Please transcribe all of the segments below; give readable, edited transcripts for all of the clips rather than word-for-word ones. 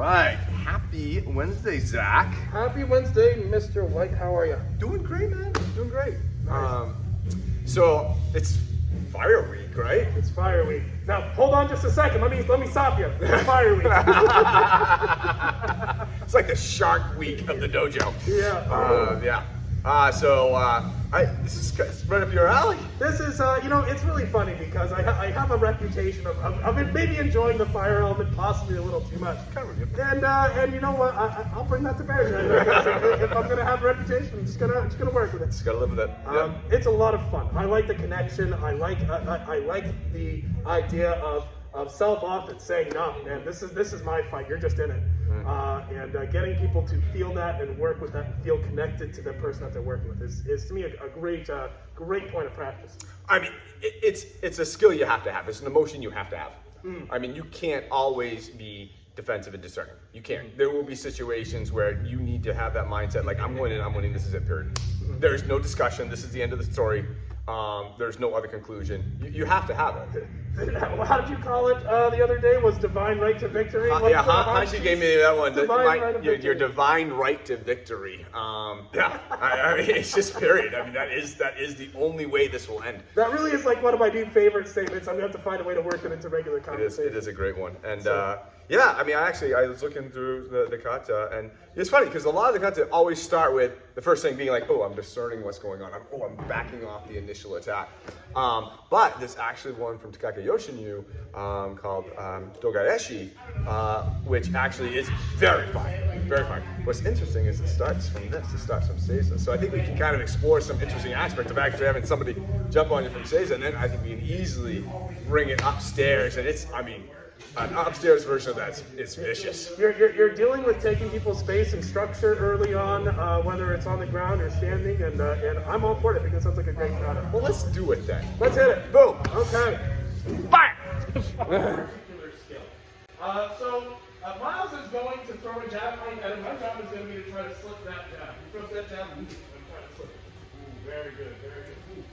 right. Happy Wednesday, Zach. Happy Wednesday, Mr. White. How are you? Doing great, man. Doing great. Nice. So it's Fire Week, right? It's Fire Week. Now, hold on just a second. Let me stop you. It's Fire Week. It's like the Shark Week of the dojo. Yeah. This is right up your alley. This is, it's really funny because I have a reputation of it maybe enjoying the fire element possibly a little too much. And you know what? I'll bring that to bear. If I'm gonna have a reputation, I'm just gonna work with it. Just gotta live with it. Yeah. It's a lot of fun. I like the connection. I like the idea of self-off and saying, no, man, this is my fight. You're just in it. And getting people to feel that and work with that and feel connected to the person that they're working with is to me a great point of practice. I mean, it's a skill you have to have. It's an emotion you have to have. I mean, you can't always be defensive and discerning. You can't. There will be situations where you need to have that mindset, like I'm winning, this is it, period. There's no discussion, this is the end of the story. There's no other conclusion. You have to have it. How did you call it the other day? Was divine right to victory? Hashi gave me that one. Your divine right to victory. I mean, it's just period. I mean, that is the only way this will end. That really is like one of my new favorite statements. I'm gonna have to find a way to work it into regular conversation. It is a great one. And I mean, I was looking through the kata, and it's funny because a lot of the kata always start with the first thing being like, oh, I'm discerning what's going on. I'm backing off the initial attack. But there's actually one from Takaka Yoshinu called Gaeshi, which actually is very fine. Very fine. What's interesting is it starts from this. It starts from Seiza. So I think we can kind of explore some interesting aspects of actually having somebody jump on you from Seiza, and then I think we can easily bring it upstairs. And an upstairs version of that is vicious. You're dealing with taking people's space and structure early on, whether it's on the ground or standing, and I'm all for it. I think it sounds like a great product. Well, let's do it then. Let's hit it. Boom. Okay. Fire! So Miles is going to throw a jab at him. My job is going to be to try to slip that jab. He throws that jab, and try to slip it. Ooh, very good, very good. Ooh,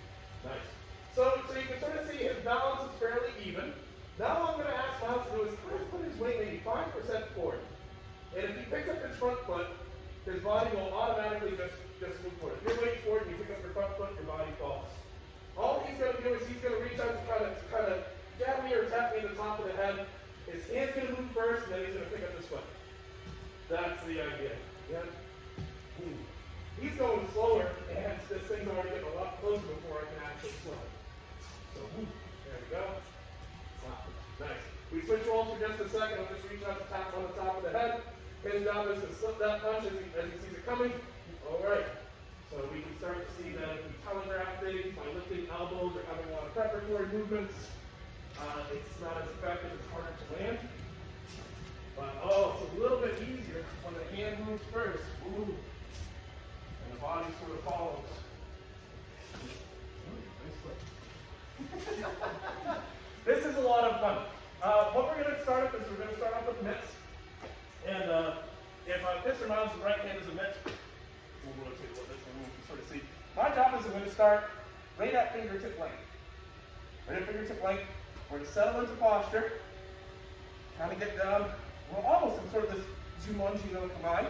nice. So you can sort of see his balance is fairly even. Now all I'm going to ask Miles to do is kind of put his weight maybe 5% forward. And if he picks up his front foot, his body will automatically just move forward. If your weight's forward and you pick up your front foot, your body falls. All he's going to do is he's going to reach out to kind of jab me or tap me in the top of the head. His hand's going to move first, and then he's going to pick up his foot. That's the idea. Yeah. He's going slower, and this thing's already getting a lot closer before I can actually slow it. So, there we go. Nice. We switch roles for just a second. I'll just reach out to tap on the top of the head. His job is to slip that punch as he sees it coming. All right. So we can start to see that if we telegraph things by lifting elbows or having a lot of preparatory movements, it's not as effective. It's harder to land. But it's a little bit easier when the hand moves first. Ooh. And the body sort of follows. Nice slip. This is a lot of fun. What we're going to start off is we're going to start off with mitts. And if Mr. Miles' right hand is a mitt, we'll rotate what this one we can sort of see. My job is I'm going to start right at fingertip length. Right at fingertip length. We're going to settle into posture. Kind of get down. We're almost in sort of this Jumonji no Kamai.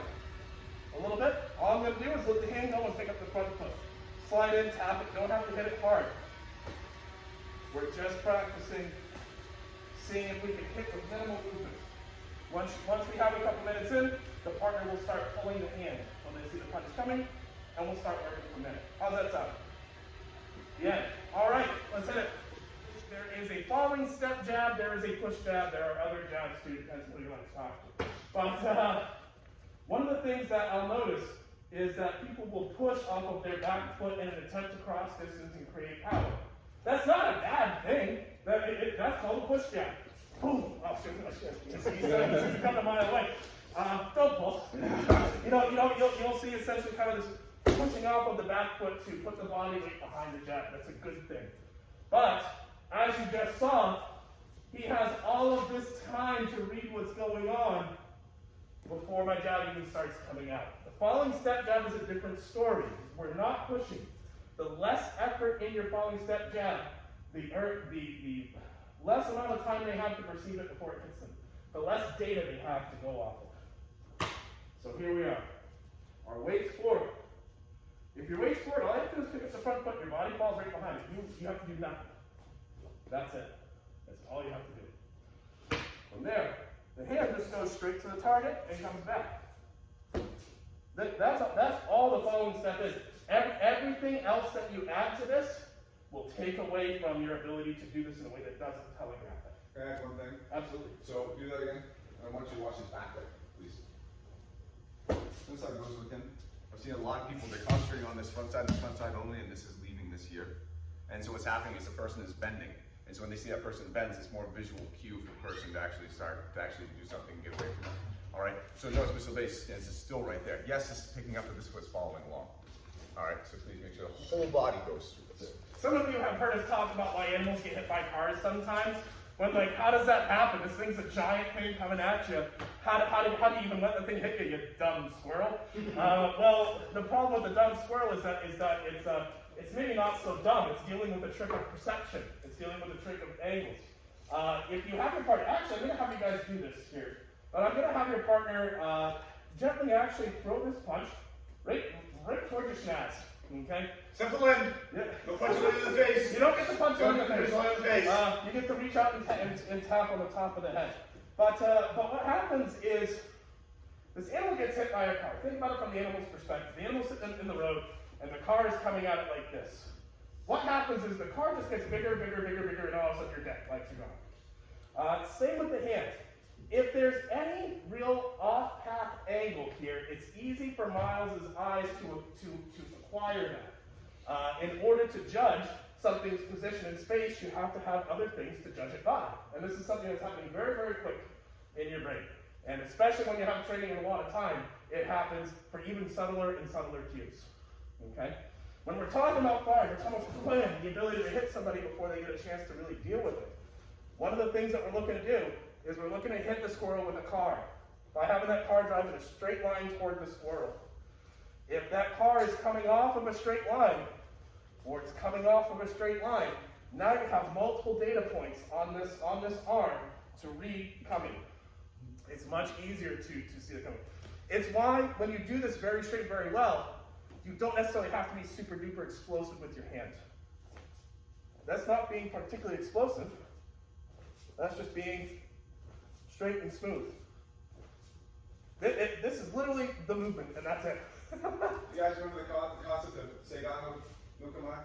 A little bit. All I'm going to do is let the hand go and pick up the front foot. Slide in, tap it. Don't have to hit it hard. We're just practicing, seeing if we can hit with minimal movement. Once we have a couple minutes in, the partner will start pulling the hand when they see the punch coming, and we'll start working from there. How's that sound? Yeah. All right, let's hit it. There is a falling step jab, there is a push jab, there are other jabs too, depends on who you want to talk to. But one of the things that I'll notice is that people will push off of their back foot in an attempt to cross distance and create power. That's not a bad thing. That's called a push jab. Boom. Oh, shit. He's coming a mile away. Don't pull. You'll see essentially kind of this pushing off of the back foot to put the body weight behind the jab. That's a good thing. But, as you just saw, he has all of this time to read what's going on before my jab even starts coming out. The falling step jab is a different story. We're not pushing. The less effort in your falling step jab, the less amount of time they have to perceive it before it hits them. The less data they have to go off of. So here we are. Our weight's forward. If your weight's forward, all you have to do is pick up the front foot, your body falls right behind it. You have to do nothing. That's it. That's all you have to do. From there, the hand just goes straight to the target and comes back. That's all the following step is. Everything else that you add to this will take away from your ability to do this in a way that doesn't telegraph it. Can I add one thing? Absolutely. So do that again. I want you to watch his back leg, please. This side goes with him. I've seen a lot of people, they're concentrating on this front side only, and this is leaving this here. And so what's happening is the person is bending. And so when they see that person bends, it's more visual cue for the person to actually do something and get away from it. All right, so notice Mr. Base stance is still right there. Yes, it's picking up that this foot's following along. All right, so please make sure the whole body goes through this. Some of you have heard us talk about why animals get hit by cars sometimes. When like, how does that happen? This thing's a giant thing coming at you. How do you even let the thing hit you, you dumb squirrel? Well, the problem with the dumb squirrel is that it's maybe not so dumb. It's dealing with a trick of perception. It's dealing with a trick of angles. If you have your partner, actually, I'm going to have you guys do this here. But I'm going to have your partner gently actually throw this punch right towards your schnaz. Okay? Simple in. Yeah. No punch him in the face. You don't get to punch him in the face. In the face. You get to reach out and tap on the top of the head. But what happens is this animal gets hit by a car. Think about it from the animal's perspective. The animal's sitting in the road, and the car is coming at it like this. What happens is the car just gets bigger, and all of a sudden you're dead, legs are gone. Same with the hand. If there's any real off-path angle here, it's easy for Miles's eyes to acquire that. In order to judge something's position in space, you have to have other things to judge it by. And this is something that's happening very, very quick in your brain. And especially when you have training in a lot of time, it happens for even subtler and subtler cues. Okay? When we're talking about fire, we're talking about the ability to hit somebody before they get a chance to really deal with it. One of the things that we're looking to do is we're looking to hit the squirrel with a car by having that car drive in a straight line toward the squirrel. If that car is coming off of a straight line, or it's coming off of a straight line, now you have multiple data points on this arm to read coming. It's much easier to see it coming. It's why when you do this very straight very well, you don't necessarily have to be super duper explosive with your hand. That's not being particularly explosive. That's just being straight and smooth. This is literally the movement, and that's it. You guys remember the concept of Seigan no Kama?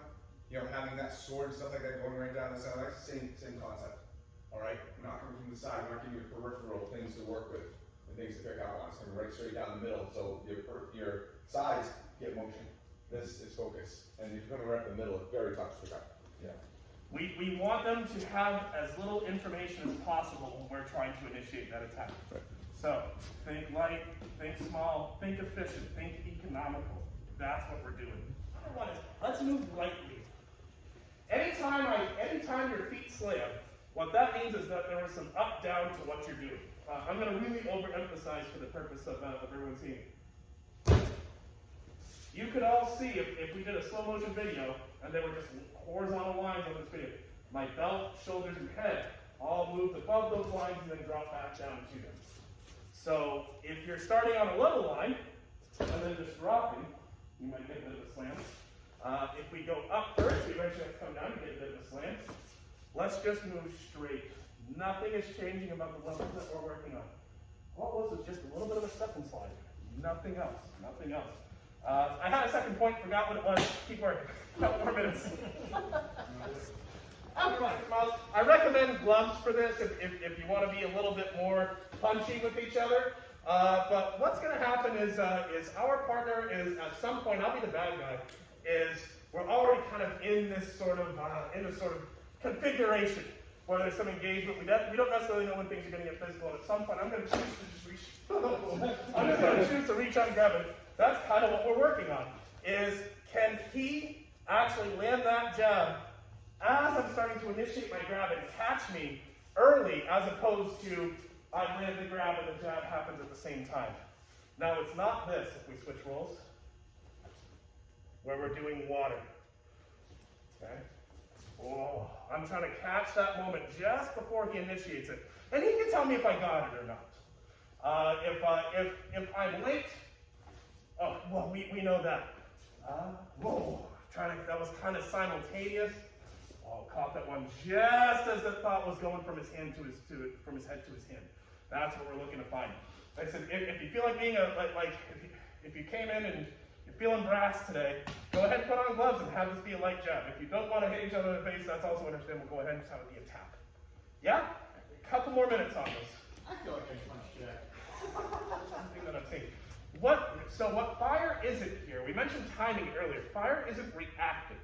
You know, having that sword and stuff like that going right down the side. That's the same concept. All right? We're not coming from the side. We're not giving you peripheral things to work with and things to pick up on. It's coming right straight down the middle, so your sides get motion. This is focus. And if you're coming right in the middle, it's very tough to pick up. Yeah. We want them to have as little information as possible when we're trying to initiate that attack. Right. So, think light, think small, think efficient, think economical. That's what we're doing. Another one is, let's move lightly. Anytime your feet slam, what that means is that there was some up down to what you're doing. I'm going to really overemphasize for the purpose of everyone seeing. You could all see if we did a slow motion video and there were just horizontal lines on this video. My belt, shoulders, and head all moved above those lines and then drop back down to them. So if you're starting on a level line and then just dropping, you might get a bit of a slam. If we go up first, we eventually have to come down and get a bit of a slam. Let's just move straight. Nothing is changing about the levels that we're working on. What was it? Just a little bit of a step and slide. Nothing else. Nothing else. I had a second point, forgot what it was. Keep working. Couple more minutes. Have fun. I recommend gloves for this if you want to be a little bit more punchy with each other. But what's going to happen is our partner is at some point, I'll be the bad guy, is we're already kind of in this sort of configuration where there's some engagement. We don't necessarily know when things are going to get physical. And at some point, I'm going to choose to just reach. I'm just going to choose to reach out and grab it. That's kind of what we're working on. Is can he actually land that jab as I'm starting to initiate my grab and catch me early, as opposed to I land the grab and the jab happens at the same time. Now it's not this if we switch roles, where we're doing water. Okay? Oh, I'm trying to catch that moment just before he initiates it. And he can tell me if I got it or not. If I'm late, oh, well, we know that. Whoa, that was kind of simultaneous. Oh, caught that one just as the thought was going from his head to his hand. That's what we're looking to find. Like I said, if you feel like being if you came in and you're feeling brass today, go ahead and put on gloves and have this be a light jab. If you don't want to hit each other in the face, that's also understandable. Go ahead and just have it be a tap. Yeah? A couple more minutes on this. I feel like I punched Jack. Something that I'm saying. So what fire isn't here, we mentioned timing earlier. Fire isn't reactive.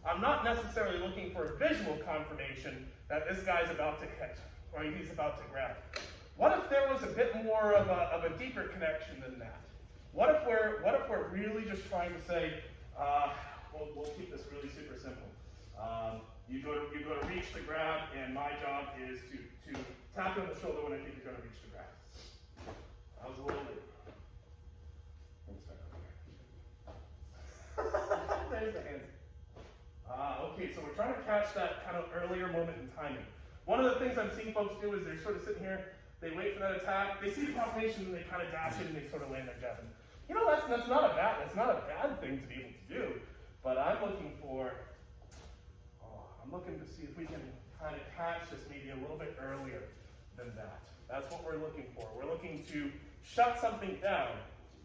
I'm not necessarily looking for a visual confirmation that this guy's about to hit, or he's about to grab. What if there was a bit more of a deeper connection than that? What if we're really just trying to say, we'll keep this really super simple. You go to reach to grab, and my job is to tap you on the shoulder when I think you're going to reach to grab. I was a little late. There's the hands. Okay, so we're trying to catch that kind of earlier moment in timing. One of the things I've seen folks do is they're sort of sitting here, they wait for that attack, they see the confirmation, and they kind of dash it, and they sort of land their jab. And, you know, that's not a bad thing to be able to do, but I'm looking to see if we can kind of catch this maybe a little bit earlier than that. That's what we're looking for. We're looking to shut something down,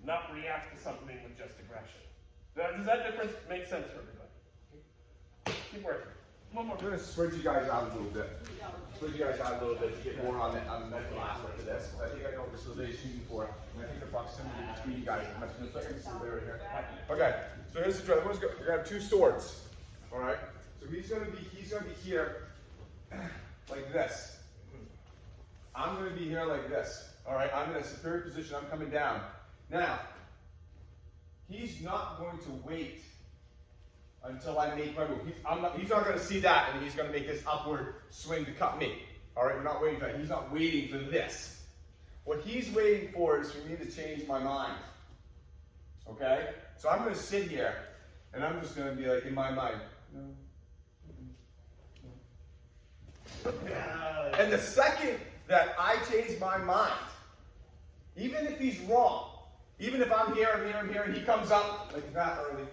not react to something with just aggression. Does that difference make sense for everybody? Keep working. One more. I'm going to spread you guys out a little bit. Spread you guys out a little bit to get more on the mental aspect of this. I think I know what this is shooting for, and I think the proximity between you guys is much better. Right here. Okay, so here's the drill. We're going to have two swords. All right. So he's going to be here like this. I'm going to be here like this. All right. I'm in a superior position. I'm coming down. Now, he's not going to wait until I make my move. He's not going to see that, and he's going to make this upward swing to cut me. All right, we're not waiting for that. He's not waiting for this. What he's waiting for is for me to change my mind. Okay? So I'm going to sit here, and I'm just going to be like, in my mind, no. And the second that I change my mind, even if he's wrong, even if I'm here, and he comes up like that early,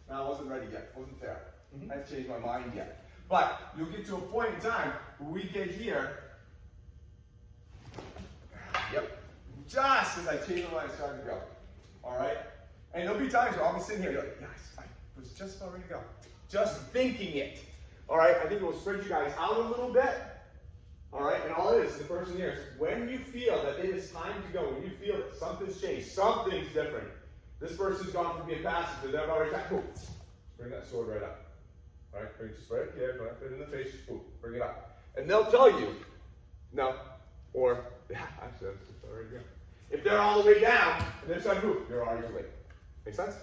no, I wasn't ready yet. Wasn't there. I haven't changed my mind yet. But you'll get to a point in time where we get here. Yep. Just as I change my mind, it's time to go. All right? And there'll be times where I'll be sitting here, you're like, yes, I was just about ready to go. Just thinking it. All right? I think it will spread you guys out a little bit. All right? And all it is, the person here, is when you feel that it is time to go, when you feel that something's changed, something's different. This person's gone from being passive to they've already attacked. Boom. Bring that sword right up. All right? Bring it just right up here. Don't have to put it in the face. Just boom. Bring it up. And they'll tell you, no, or, yeah, actually, that's already good. If they're all the way down and they're trying to move, you're already late. Make sense?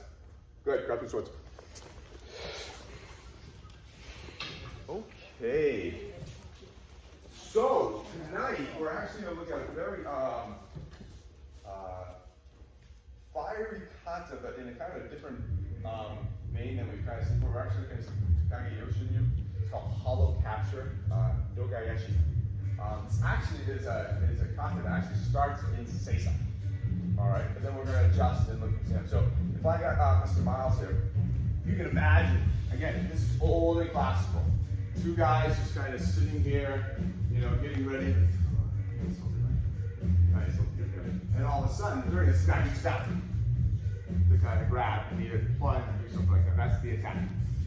Good. Grab the swords. Okay. So, tonight, we're actually going to look at a very fiery kata, but in a kind of different vein than we've kind of seen before. We're actually looking at Gaeshi. It's called hollow capture, Gaeshi. This actually is a kata that actually starts in Seisa. All right, and then we're going to adjust and look at him. So if I got Mr. Miles here, you can imagine, again, this is old and classical. Two guys just kind of sitting here, you know, getting ready. Nice. And all of a sudden, they're going to snap each other to kind of grab and either plunge or do something like that. That's the attack.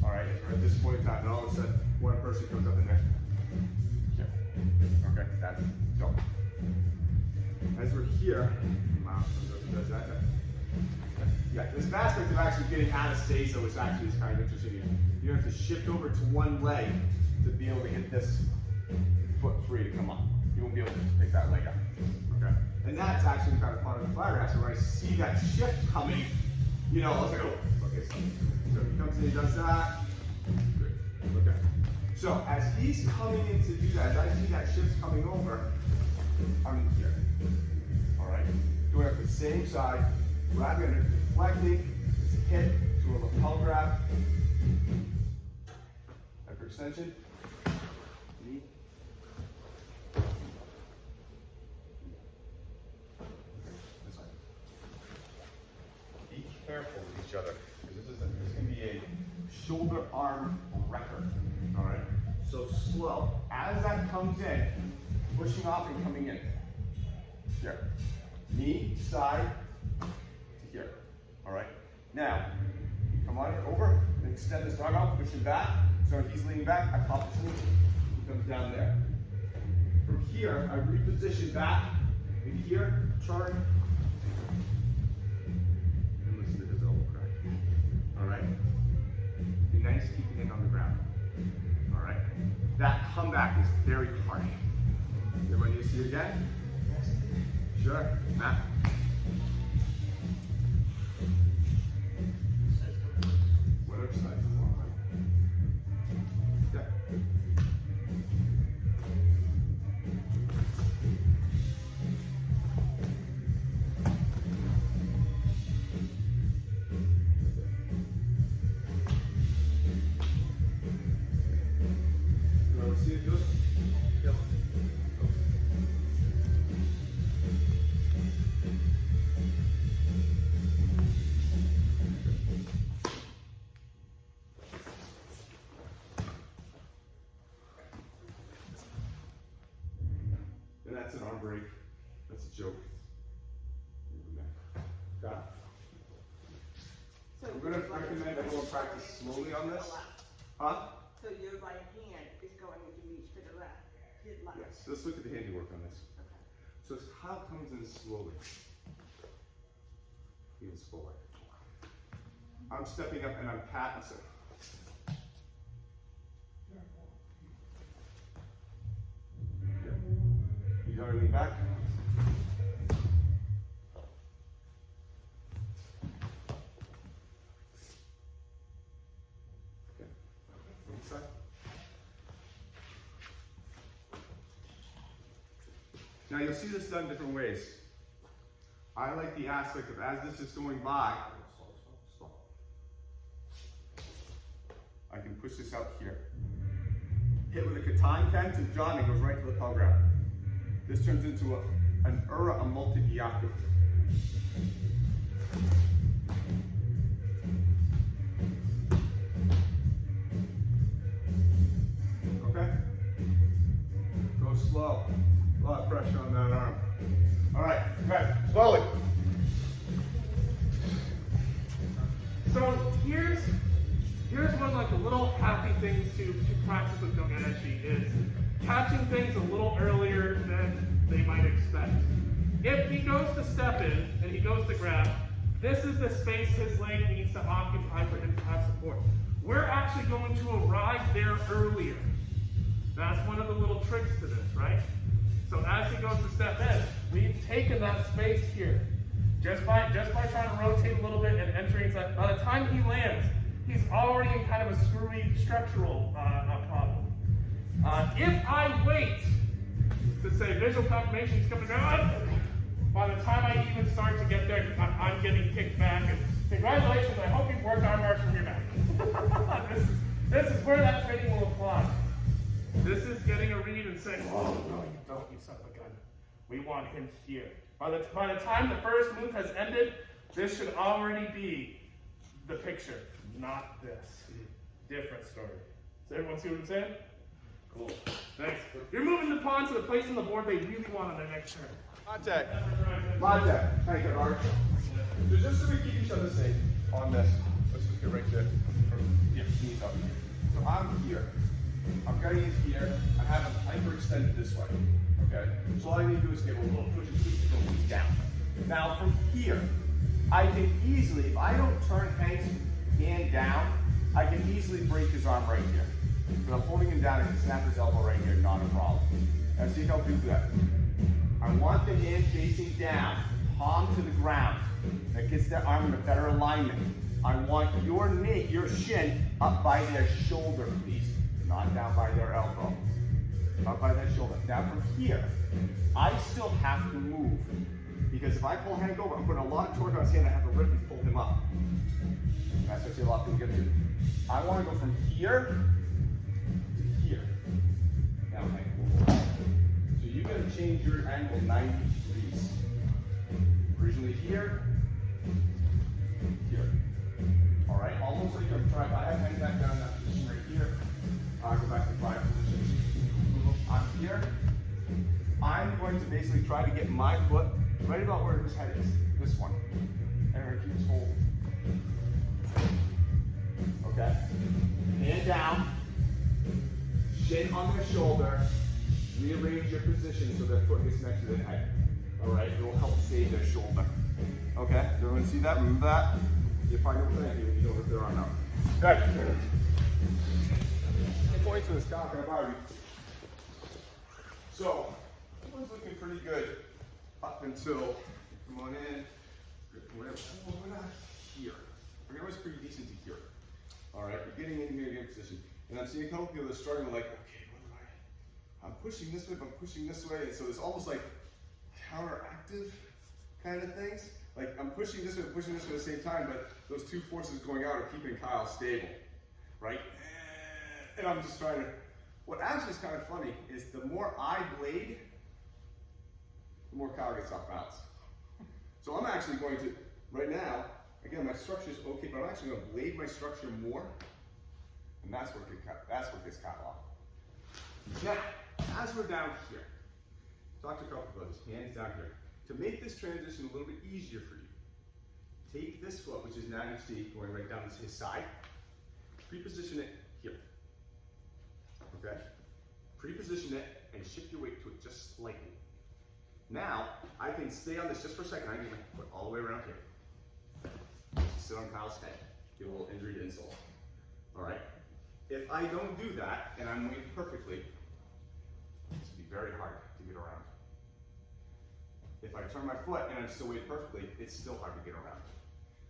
All right, or at this point in time, and all of a sudden, one person comes up in there. Okay, that's it. So, as we're here, does that. Yeah, this aspect of actually getting out of Seisa, which actually is kind of interesting. You have to shift over to one leg to be able to get this foot free to come up. You won't be able to just pick that leg up. Okay? And that's actually kind of part of the fire action where I see that shift coming, you know, I was like, oh, okay, so he comes in, he does that. Good. Okay. So as he's coming in to do that, as I see that shift coming over, I'm in here. Alright? Going up the same side, grabbing and deflecting, just hit to a lapel grab. Hyperextension. Knee. each other. This is going to be a shoulder arm wrecker. All right. So slow. As that comes in, pushing off and coming in. Here. Knee, side, to here. All right. Now, come on over, and extend this arm out, push him back. So he's leaning back, I pop his knee, he comes down there. From here, I reposition back, and here, turn, and listen to his elbow crack. All right? Be nice keeping it on the ground. All right? That comeback is very harsh. Everyone need to see it again? Sure. Matt. Whatever side you want. Yeah. You want to see it good? Yep. And that's an arm break. That's a joke. Got it? So I'm going to recommend everyone practice slowly on this. Huh? So your right hand is going to reach for the left. His left. Yes. Let's look at the handiwork on this. Okay. So it's how it comes in slowly. Heels forward. I'm stepping up and I'm patting. So you gotta lean back. Okay. Inside. Now you'll see this done different ways. I like the aspect of as this is going by, I can push this out here. Hit with a katan ken to John and goes right to the pell grab. This turns into an ura, a multi-byaku. Okay? Go slow. A lot of pressure on that arm. All right, okay, slowly. So here's one like the little happy things to practice with Gaeshi is catching things a little earlier than they might expect. If he goes to step in and he goes to grab, this is the space his leg needs to occupy for him to have support. We're actually going to arrive there earlier. That's one of the little tricks to this, right? So as he goes to step in, we've taken that space here. Just by trying to rotate a little bit and entering that, by the time he lands, he's already in kind of a screwy structural problem. If I wait to say visual confirmation, he's coming down, by the time I even start to get there, I'm getting kicked back. And congratulations, I hope you've worked arm bars from your back. this is where that training will apply. This is getting a read and saying, oh, no, you don't, you son of a gun. We want him here. By the time the first move has ended, this should already be the picture, not this. Different story. Does everyone see what I'm saying? Cool. Thanks. You're moving the pawn to the place on the board they really want on their next turn. Contact. Contact. Thank you, Art. So just so we keep each other safe on this, let's just get right there. Yeah, knees up. So I'm here. I'm getting in here. I have them hyperextended this way. Okay? So all I need to do is give a little push and keep the knee down. Now from here, I can easily, if I don't turn Hank's hand down, I can easily break his arm right here. But I'm holding him down and can snap his elbow right here, not a problem. Now see how I do that. I want the hand facing down, palm to the ground. That gets that arm in a better alignment. I want your knee, your shin, up by their shoulder, please. Not down by their elbow. Up by their shoulder. Now from here, I still have to move. Because if I pull Hank over, I'm putting a lot of torque on his hand, I have to rip and pull him up. That's what a lot of people get to. I want to go from here to here. Now Hank, move. So you're going to change your angle 90 degrees. Originally here, here. almost like I'm trying. I have my neck down in that position right here. Go back to fire position. I'm here. I'm going to basically try to get my foot right about where his head is. This one. And we're going to keep this hold. Okay? Hand down. Shin on their shoulder. Rearrange your position so their foot gets next to their head. Alright? It will help save their shoulder. Okay? Everyone see that? Remember that? You probably don't thank you when you don't hit their arm out. Good. Points to this cock and a Barbie. So, it was looking pretty good up until, come on in, whatever. Oh, we're not here. I mean, it was pretty decent to here. All right, you're getting in here, getting position. And I'm seeing a couple people that are struggling like, okay, what do I'm pushing this way, but I'm pushing this way. And so it's almost like counteractive kind of things. Like I'm pushing this way, pushing this way at the same time, but those two forces going out are keeping Kyle stable, right? And I'm just trying to, what actually is kind of funny is the more I blade, the more Kyle gets off balance. So I'm actually going to, right now, again, my structure is okay, but I'm actually going to blade my structure more, and that's what gets Kyle off. Now, as we're down here, talk to a couple brothers, hands down here. To make this transition a little bit easier for you, take this foot, which is now you see going right down his side, pre-position it here. Okay? Pre-position it and shift your weight to it just slightly. Now, I can stay on this just for a second. I can get my foot all the way around here. Just sit on Kyle's head. Get a little injury to insole. Alright? If I don't do that, and I'm weighted perfectly, it's going to be very hard to get around. If I turn my foot and I'm still weighted perfectly, it's still hard to get around.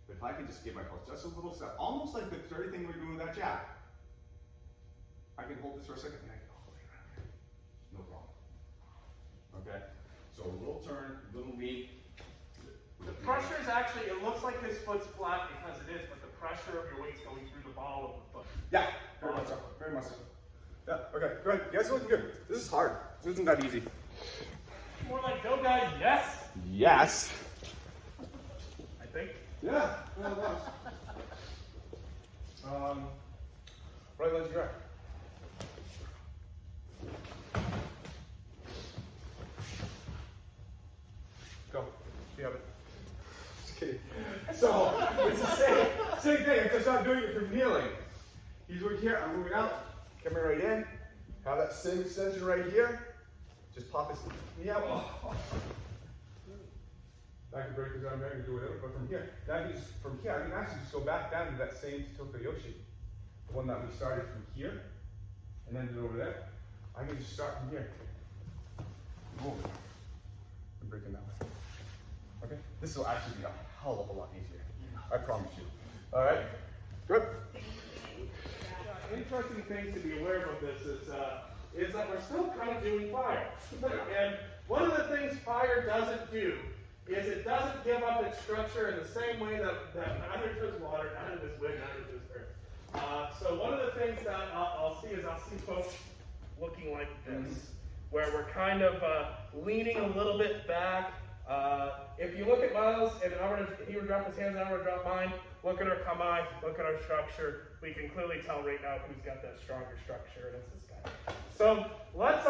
But if I can just give myself just a little step, almost like the very thing we're doing with that jab, I can hold this for a second and I can go all the way around here. No problem. Okay? So a little turn, a little lean. The pressure is actually, it looks like this foot's flat because it is, but the pressure of your weight's going through the ball of the foot. Yeah, very much so. Very much so. Yeah, okay, go ahead. You guys are looking good. This is hard. This isn't that easy. More like go guys, yes? Yes. I think. Yeah, it was. Right leg direct. Go. You have it. Just kidding. So, it's the same thing, except I'm doing it from kneeling. He's moving here, I'm moving out. Coming right in. Have that same extension right here. Just pop his knee out. Oh. I can break his arm there and do whatever, but from here, I can actually just go back down to that same Tokayoshi. The one that we started from here, and then do it over there. I can just start from here. Over. And break it that way. Okay? This will actually be a hell of a lot easier. I promise you. Alright? Good? Interesting thing to be aware of this is that we're still kind of doing fire. And one of the things fire doesn't do is it doesn't give up its structure in the same way that neither does water, neither does wind, neither does earth. So one of the things that I'll see folks looking like this, where we're kind of leaning a little bit back. If you look at Miles, and he would drop his hands, and I would drop mine, look at our kamae, look at our structure. We can clearly tell right now who's got that stronger structure, and it's this guy. So let's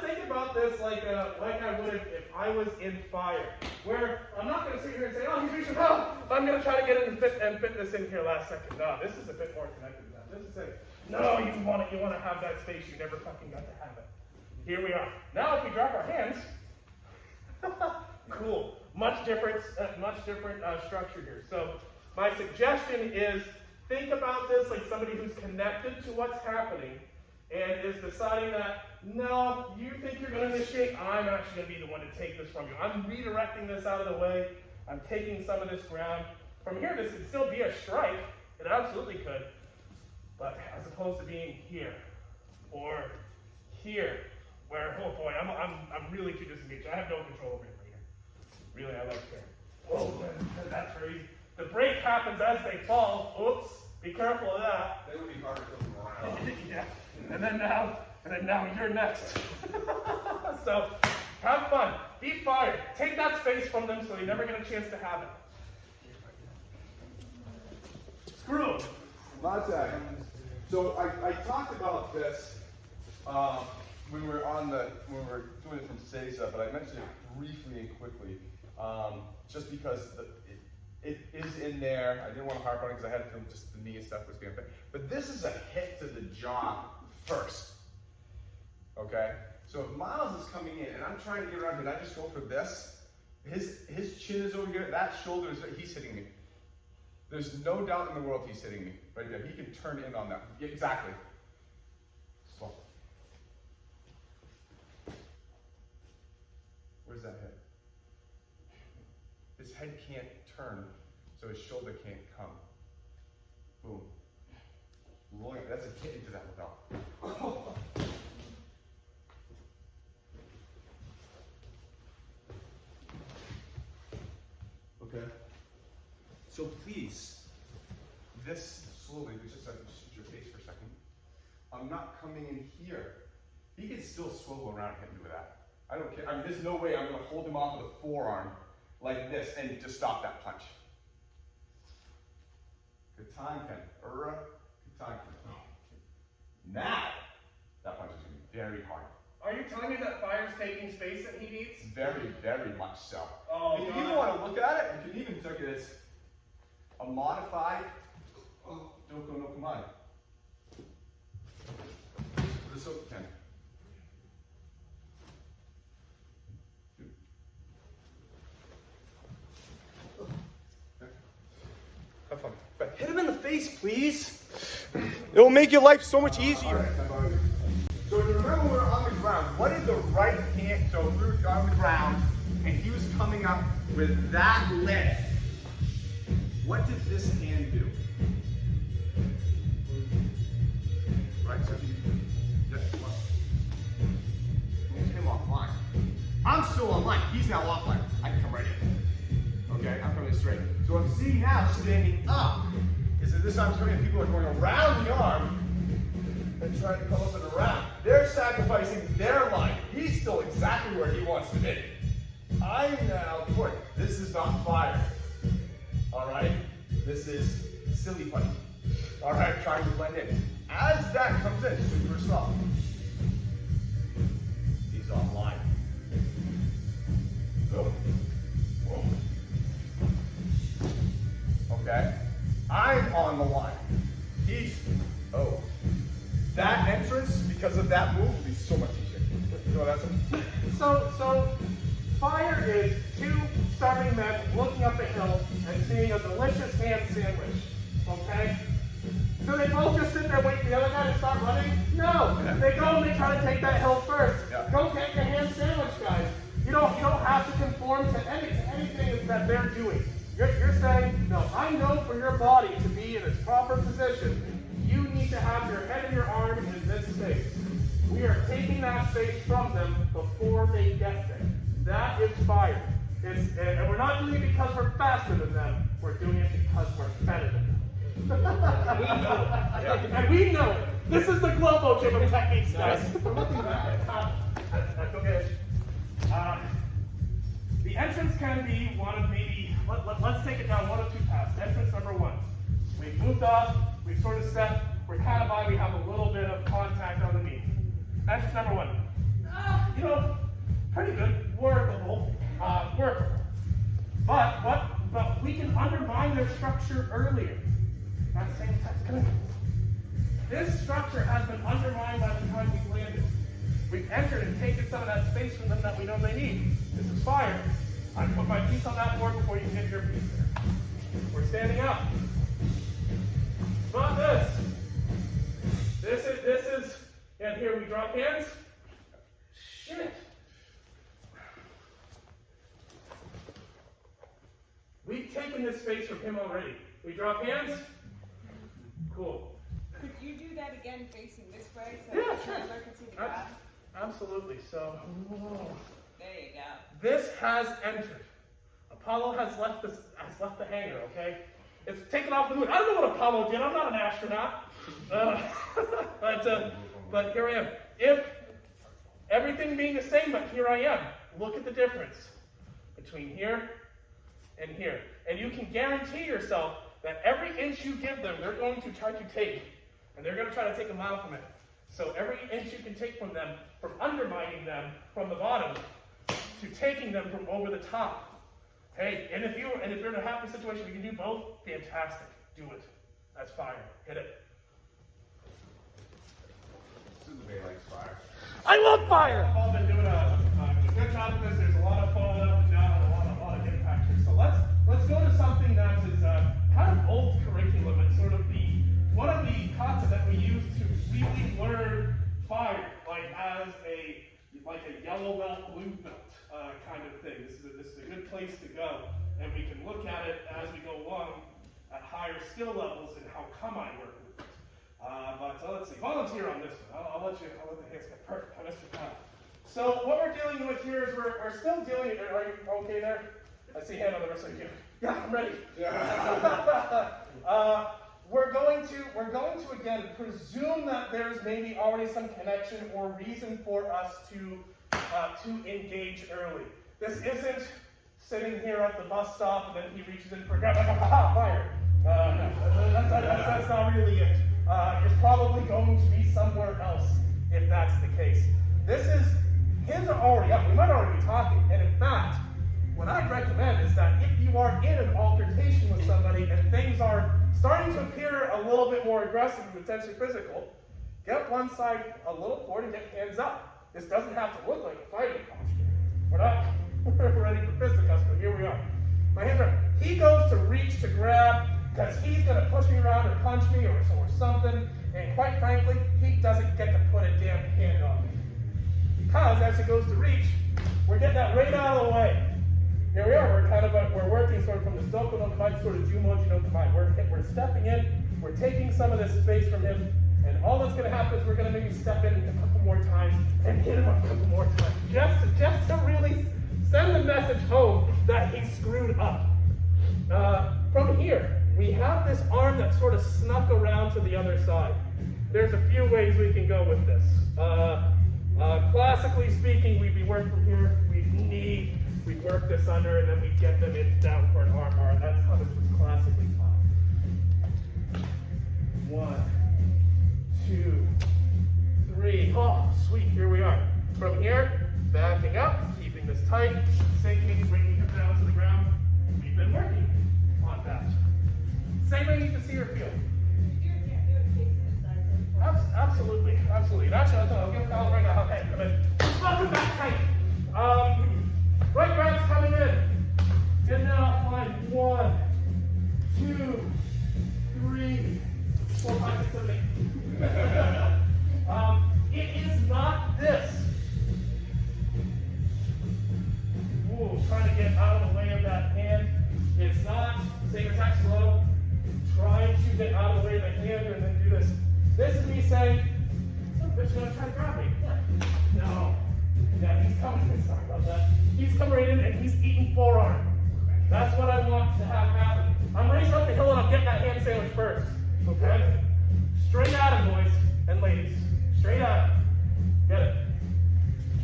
think about this like I would if I was in fire, where I'm not going to sit here and say, oh, he's reaching out. I'm going to try to get it and fit this in here last second. No, this is a bit more connected than that. This is it. No, you want to have that space. You never fucking got to have it. Here we are. Now, if we drop our hands, cool. Much different structure here. So my suggestion is think about this like somebody who's connected to what's happening and is deciding that, no, you think you're going to initiate, I'm actually going to be the one to take this from you. I'm redirecting this out of the way. I'm taking some of this ground. From here, this could still be a strike. It absolutely could. But as opposed to being here or here, where, oh boy, I'm really too disengaged. I have no control over it right here. Really, I like here. Whoa, that's very easy. The break happens as they fall. Oops, be careful of that. It would be hard to flip them around. Yeah. And then now you're next. So have fun. Be fired. Take that space from them so they never get a chance to have it. Screw them. Montag. So I talked about this when we were doing it from Seiza, but I mentioned it briefly and quickly, just because it is in there. I didn't want to harp on it because I had to feel just the knee and stuff was going to. But this is a hit to the jaw first. Okay. So if Miles is coming in and I'm trying to get around here, and I just go for this. His chin is over here. That shoulder is he's hitting me. There's no doubt in the world he's hitting me right there. He can turn in on that. Yeah, exactly. Slow. Where's that head? His head can't turn, so his shoulder can't come. Boom. Rolling. That's a hit into that without. Okay. So please, this slowly, just shift your face for a second. I'm not coming in here. He can still swivel around and hit me with that. I don't care. I mean, there's no way I'm going to hold him off with a forearm like this and just stop that punch. Good time, Ken. Good time, Ken. Now, that punch is going to be very hard. Are you telling me that Fire's taking space that he needs? Very, very much so. Oh, if you want to look at it, you can even take it as a modified Doko no Kamai. This up, Ken. Have fun. But hit him in the face, please. It will make your life so much easier. So remember we were on the ground. What did the right hand, so we were on the ground, and he was coming up with that leg. What did this hand do? Right, so he, move him offline. I'm still online. He's now offline. I can come right in. Okay, I'm coming straight. So what I'm seeing now, standing up, is that this arm's coming in. People are going around the arm and trying to come up and around. They're sacrificing their line. He's still exactly where he wants to be. I'm now, boy, this is not Fire. All right? This is silly putty. All right, trying to blend in. As that comes in, super soft. He's offline. Boom. Boom. Okay? I'm on the line. He's, that entrance, because of that move, will be so much easier. You know, that's So Fire is two starving men looking up a hill and seeing a delicious ham sandwich. Okay? Do they both just sit there waiting for the other guy to start running? No. They go and they try to take that hill first. Yeah. Go take the ham sandwich, guys. You don't have to conform to anything that they're doing. You're saying, no, I know for your body to be in its proper position, you need to have your head and your arm in this space. We are taking that space from them before they get there. That is Fire. And we're not doing it because we're faster than them. We're doing it because we're better than them. And we know it. This is the Globo gym of techniques, guys. That's okay. The entrance can be one of maybe, let's take it down one of two paths. Entrance number one. We've moved up, we've sort of stepped, we're kind of by, we have a little bit of contact on the knee. Entrance number one. Pretty good, workable. But we can undermine their structure earlier. At the same time, this structure has been undermined by the time we've landed. We've entered and taken some of that space from them that we know they need. This is Fire. I put my piece on that board before you get your piece there. We're standing up. Not this. This is, and here we drop hands. Shit. We've taken this space from him already. We drop hands. Cool. Could you do that again facing this way so Yeah, the sure. shoulder can see the ground? Absolutely. So, There you go. this has entered. Apollo has left the hangar. Okay, it's taken off the moon. I don't know what Apollo did. I'm not an astronaut. But here I am. If everything being the same, but here I am. Look at the difference between here and here, and you can guarantee yourself that every inch you give them, they're going to try to take, and they're going to try to take a mile from it. So every inch you can take from them, from undermining them from the bottom to taking them from over the top. Hey, and if you're in a happy situation, you can do both. Fantastic, do it. That's fire. Hit it. Suzume likes fire. I love fire. I've all been doing a good job of this. There's a lot of falling up and down, and a lot of impact here. So let's go to something that is kind of old curriculum. It's sort of one of the kata that we use to really learn fire, like as a yellow belt, blue belt kind of thing. This is a good place to go, and we can look at it as we go along at higher skill levels and how come I work with it. But let's see, volunteer on this one. I'll let the hands get perfect. Mr. Kyle. So what we're dealing with here is we're still dealing. Are you okay there? I see hand on the wrist right here. Yeah, I'm ready. Yeah. We're going to again presume that there's maybe already some connection or reason for us to engage early. This isn't sitting here at the bus stop and then he reaches in for a grab, like, fire. No, that's not really it. It's probably going to be somewhere else if that's the case. Hands are already up. We might already be talking. And in fact, what I'd recommend is that if you are in an altercation with somebody and things are starting to appear a little bit more aggressive and potentially physical, get one side a little forward and get hands up. This doesn't have to look like a fighting posture. We're not ready for fisticuffs, but here we are. My hands are up. He goes to reach to grab because he's going to push me around or punch me or something, and quite frankly, he doesn't get to put a damn hand on me. Because as he goes to reach, we're getting that right out of the way. Here we are, we're working sort of from the Stoko no Kamae, sort of Jumonji no Kamae. We're stepping in, we're taking some of this space from him, and all that's going to happen is we're going to maybe step in a couple more times and hit him a couple more times, just to really send the message home that he's screwed up. From here, we have this arm that sort of snuck around to the other side. There's a few ways we can go with this. Classically speaking, we'd be working from here, we'd work this under, and then we'd get them down for an arm bar. That's how this was classically taught. 1, 2, 3. Oh, sweet, here we are. From here, backing up, keeping this tight, sinking, bringing him down to the ground. We've been working on that. Same way you can see or feel. Absolutely. And actually, I'll give Kyle right now. Okay, come in. Welcome back tight. Right grab's coming in. And now find 1, 2, 3, 4, 5, 6, 7, 8. It is not this. Ooh, trying to get out of the way of that hand. It's not saying attack slow. Trying to get out of the way of the hand and then do this. This is me saying, some bitch gonna try to grab me. Yeah. No. Yeah, he's coming. Sorry about that. He's coming right in and he's eating forearm. That's what I want to have happen. I'm raising up the hill and I'm getting that hand sandwich first. Okay? Straight at him, boys and ladies. Straight at him. Get it.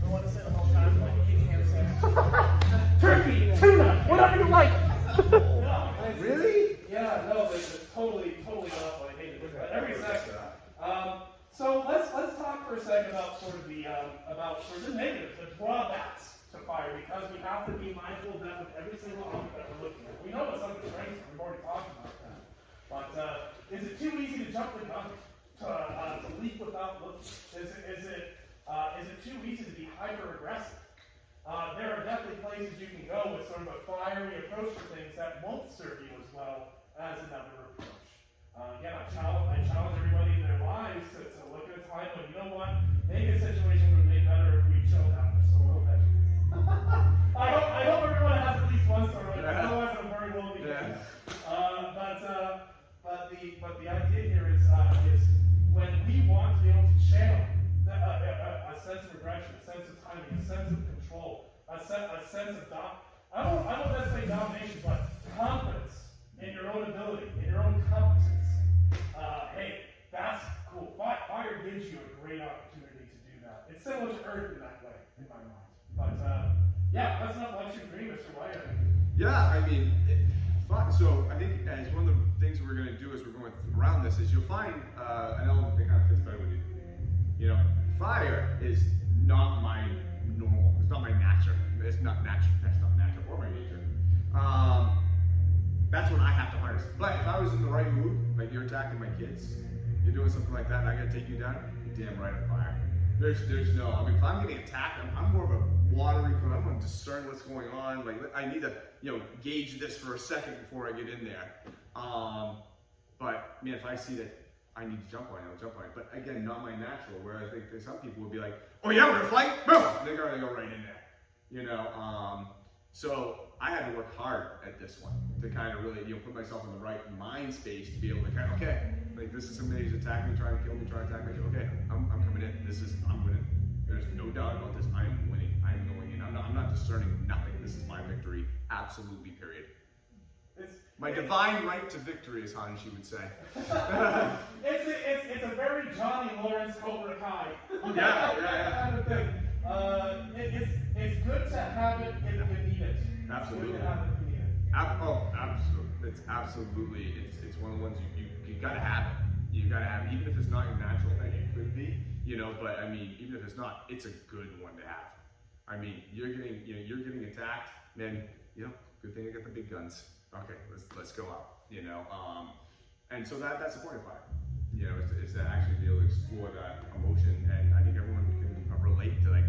I want to say the whole time like you eat hand sandwich. Turkey, tuna, whatever you like. No, Really? Yeah, no, it's totally not what I hated. But every second. So let's talk for a second about sort of the negatives, the drawbacks to fire, because we have to be mindful of that with every single element that we're looking at. We know what some of the strengths are, we've already talked about that. But is it too easy to jump the gun, to leap without looking? Is it too easy to be hyper aggressive? There are definitely places you can go with sort of a fiery approach to things that won't serve you as well as another approach. Again, I challenge everybody in their lives to look at a time when, you know what, maybe a situation would be better if we chilled out just a little bit. I hope everyone has at least one story, otherwise I'm very well behaved. Yeah. But the idea here is when we want to be able to channel a sense of aggression, a sense of timing, a sense of control, a sense of I don't necessarily domination, but confidence in your own ability, in your own competence. Hey, that's cool. Fire gives you a great opportunity to do that. It's similar to Earth in that way, in my mind. But yeah, that's not much you agree, Mr. White. Yeah, I mean, So I think as one of the things we're going to do as we're going around this is you'll find an element that kind of fits better with you. You know, fire is not my normal. It's not my nature. It's not natural. That's not natural or my nature. That's what I have to harness. But if I was in the right mood, like you're attacking my kids, you're doing something like that, and I got to take you down, you're damn right I'm fire. There's no. I mean, if I'm getting attacked, I'm more of a watery. I'm going to discern what's going on. Like I need to, gauge this for a second before I get in there. But man, if I see that I need to jump on it, I'll jump on it. But again, not my natural. Whereas I think some people would be like, "Oh yeah, we're gonna fight!" Boom! They're gonna go right in there. So I had to work hard at this one to kind of really, put myself in the right mind space to be able to kind of, okay, like this is somebody who's attacking me, trying to kill me, trying to attack me. Okay, I'm coming in. I'm winning. There's no doubt about this. I am winning. I am going in. I'm not discerning nothing. This is my victory. Absolutely, period. My divine right to victory, as Hanshi would say. It's a very Johnny Lawrence Cobra Kai. Yeah. Kind of thing. It's good to have it if you need it. Absolutely. It's good to have it if you need it. Absolutely. It's absolutely. It's one of the ones you gotta have it. You gotta have it, even if it's not your natural thing. It could be, But I mean, even if it's not, it's a good one to have. I mean, you're getting attacked, man. Good thing I got the big guns. Okay, let's go out. And so that's the point of fire. Is to actually be able to explore that emotion, and I think everyone can relate to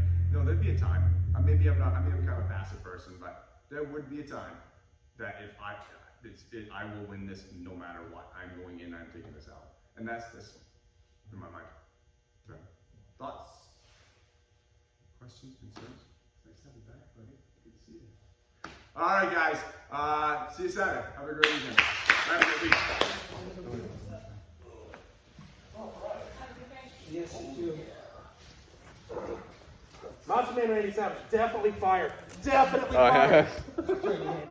there'd be a time. Maybe I'm kind of a passive person, but there would be a time that if I will win this no matter what. I'm going in. I'm taking this out, and that's this in my mind. So, thoughts, questions, concerns? Nice to have you back, buddy. Good to see you. All right, guys. See you Saturday. Have a great evening. Have a good week. Yes, you do. Macho Man 87, definitely fire. Definitely fire.